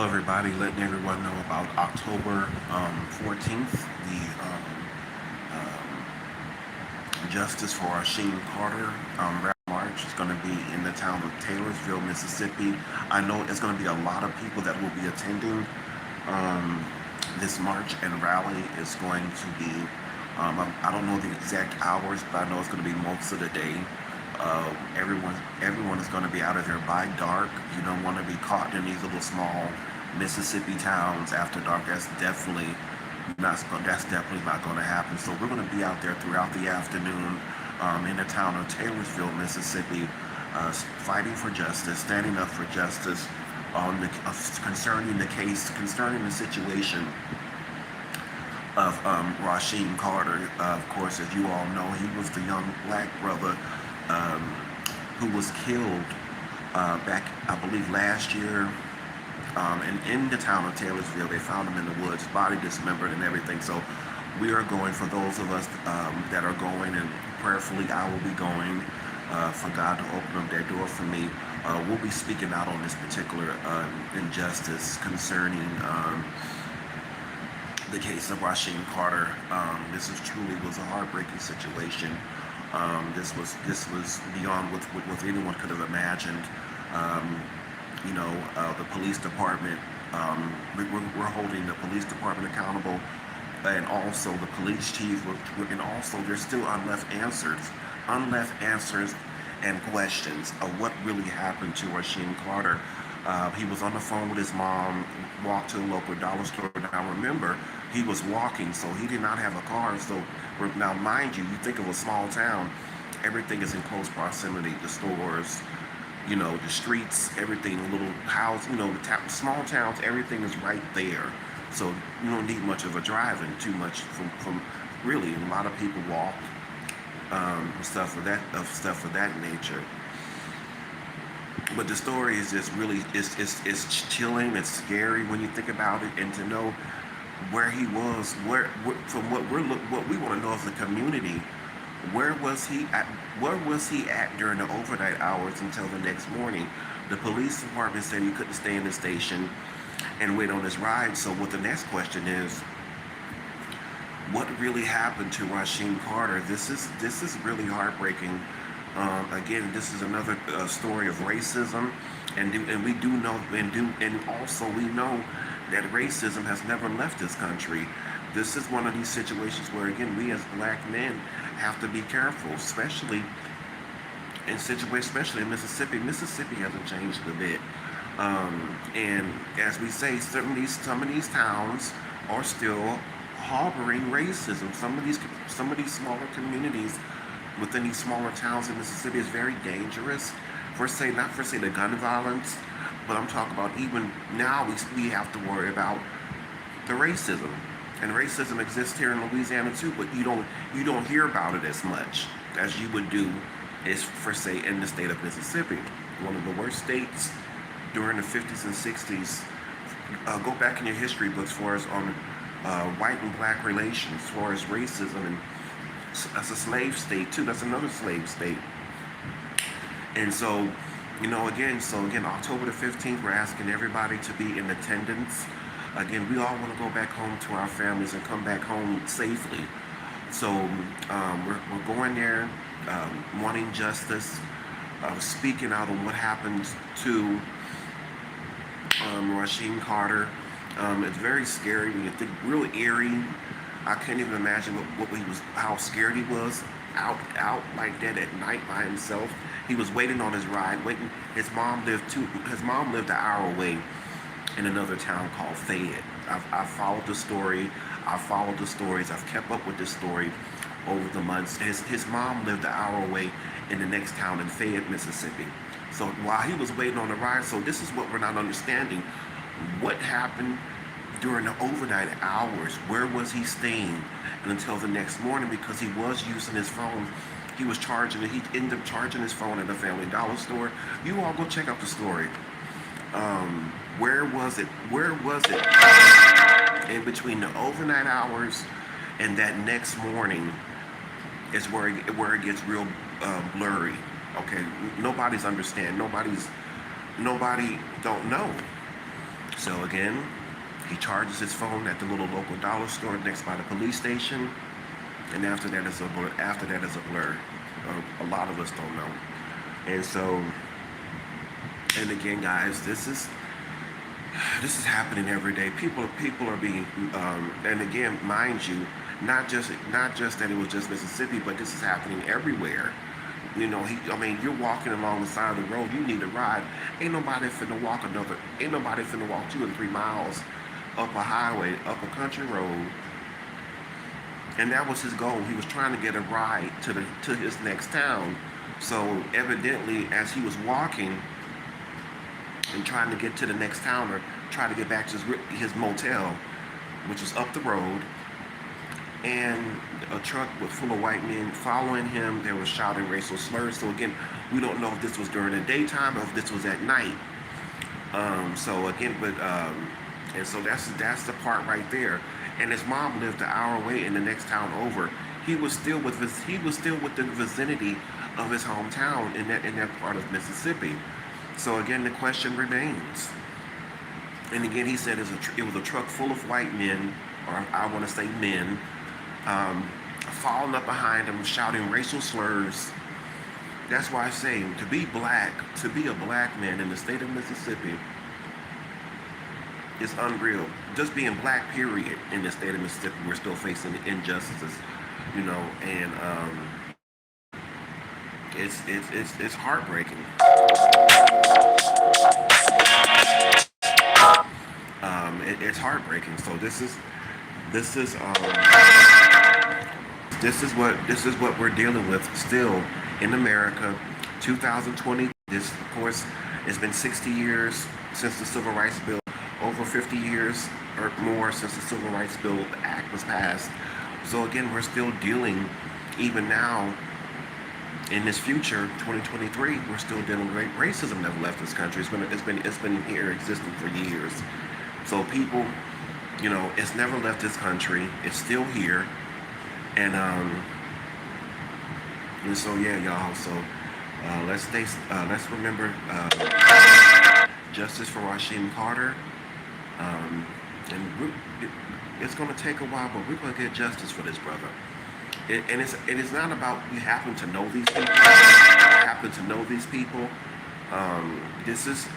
everybody, letting everyone know about October 14th, the Justice for Rasheem Carter rally march is going to be in the town of Taylorsville, Mississippi. I know it's going to be a lot of people that will be attending um, this march and rally. Is going to be, I don't know the exact hours, but I know it's going to be most of the day. Everyone is going to be out of there by dark. You don't want to be caught in these little small Mississippi towns after dark. That's definitely not going to happen. So we're going to be out there throughout the afternoon in the town of Taylorsville, Mississippi, fighting for justice, standing up for justice on concerning the case, concerning the situation of Rasheem Carter. Of course, as you all know, he was the young black brother um, who was killed back, I believe, last year. And in the town of Taylorsville, they found him in the woods, body dismembered and everything. So we are going, for those of us that are going, and prayerfully I will be going for God to open up that door for me. We'll be speaking out on this particular injustice concerning the case of Rasheem Carter. This is truly was a heartbreaking situation. This was beyond what anyone could have imagined. Um, the police department. We're holding the police department accountable, and also the police chief. And also, there's still unleft answers, and questions of what really happened to Rasheem Carter. He was on the phone with his mom, walked to a local dollar store. Now remember, he was walking, so he did not have a car. So now, mind you, you think of a small town, everything is in close proximity. The stores, the streets, everything, little house, small towns, everything is right there. So you don't need much of a driving, too much from really. A lot of people walk, stuff of that nature. But the story is just really, it's chilling, it's scary when you think about it, and to know where he was, from what we want to know as a community, where was he at? Where was he at during the overnight hours until the next morning? The police department said he couldn't stay in the station and wait on his ride. So, what the next question is, what really happened to Rasheem Carter? This is really heartbreaking. Again, this is another story of racism, and we do know, and also we know that racism has never left this country. This is one of these situations where, again, we as black men have to be careful, especially in Mississippi. Mississippi hasn't changed a bit, and as we say, some of these towns are still harboring racism. Some of these smaller communities within these smaller towns in Mississippi is very dangerous. Not for say the gun violence, but I'm talking about even now we have to worry about the racism. And racism exists here in Louisiana too, but you don't hear about it as much as you would do is for say in the state of Mississippi, one of the worst states during the 50s and 60s. Go back in your history books for us on white and black relations, as far as racism, and that's a slave state too. That's another slave state. And so, again, October the 15th, we're asking everybody to be in attendance. Again, we all want to go back home to our families and come back home safely. So we're going there, wanting justice, speaking out on what happened to Rasheem Carter. It's very scary when you think, real eerie. I can't even imagine how scared he was out like that at night by himself. He was waiting on his ride, waiting. His mom lived an hour away in another town called Fayette. I've followed the story. I've followed the stories. I've kept up with this story over the months. His mom lived an hour away in the next town in Fayette, Mississippi. So while he was waiting on the ride, so this is what we're not understanding. What happened during the overnight hours? Where was he staying? And until the next morning, because he was using his phone, he was charging it. He ended up charging his phone at the Family Dollar store. You all go check out the story. Where was it? Where was it? In between the overnight hours and that next morning is where it gets real blurry. Okay, nobody's understand. Nobody don't know. So again, he charges his phone at the little local dollar store next by the police station, and after that is a blur. After that is a blur. A lot of us don't know. And so, and again, guys, this is happening every day. People are being, and again, mind you, not just that it was just Mississippi, but this is happening everywhere. I mean, you're walking along the side of the road. You need a ride. Ain't nobody finna walk 2 and 3 miles up a highway, up a country road. And that was his goal. He was trying to get a ride to his next town. So evidently, as he was walking and trying to get to the next town or try to get back to his motel, which was up the road, and a truck with full of white men following him. They were shouting racial slurs. So again, we don't know if this was during the daytime or if this was at night. So again, and so that's the part right there. And his mom lived an hour away in the next town over. He was still with the vicinity of his hometown in that part of Mississippi. So again, the question remains. And again, he said it was a truck full of white men, or I want to say men, following up behind him, shouting racial slurs. That's why I say to be a black man in the state of Mississippi is unreal. Just being black, period, in the state of Mississippi, we're still facing injustices, and it's heartbreaking. It's heartbreaking. So this is what we're dealing with still in America, 2020. This, of course, it's been 60 years since the Civil Rights Bill, over 50 years or more since the Civil Rights Bill Act was passed. So again, we're still dealing, even now, in this future, 2023, we're still dealing with racism that left this country. It's been here existing for years. So people, it's never left this country. It's still here, and so yeah, y'all. So let's remember justice for Rasheem Carter. And it's going to take a while, but we're going to get justice for this brother. And it's not about we happen to know these people. This is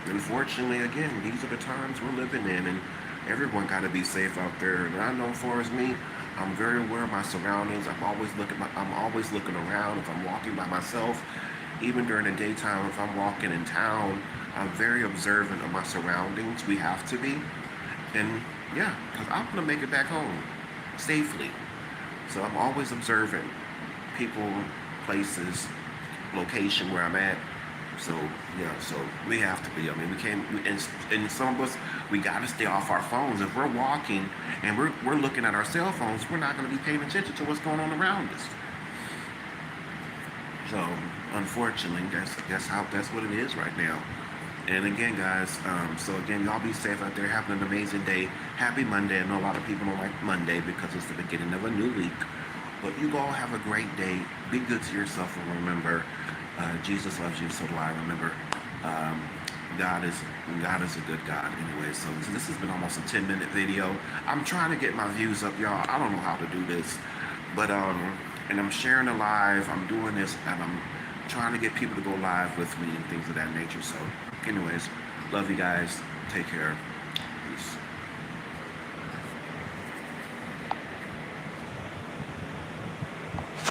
unfortunately, again, these are the times we're living in, and everyone got to be safe out there. And I know, for as me, I'm very aware of my surroundings. I'm always looking around. If I'm walking by myself, even during the daytime, if I'm walking in town, I'm very observant of my surroundings. We have to be, and yeah, because I want to make it back home safely. So I'm always observant people, places, location where I'm at. So yeah, so we have to be. I mean, we can't. And some of us, we got to stay off our phones. If we're walking and we're looking at our cell phones, we're not going to be paying attention to what's going on around us. So unfortunately, that's what it is right now. And again, guys, so again, y'all be safe out there. Have an amazing day. Happy Monday. I know a lot of people don't like Monday because it's the beginning of a new week. But you all have a great day. Be good to yourself, and remember, Jesus loves you, so do I. Remember, God is a good God. Anyway, so this has been almost a 10-minute video. I'm trying to get my views up, y'all. I don't know how to do this, but and I'm sharing a live. I'm doing this, and I'm trying to get people to go live with me and things of that nature. So anyways, love you guys. Take care. Peace.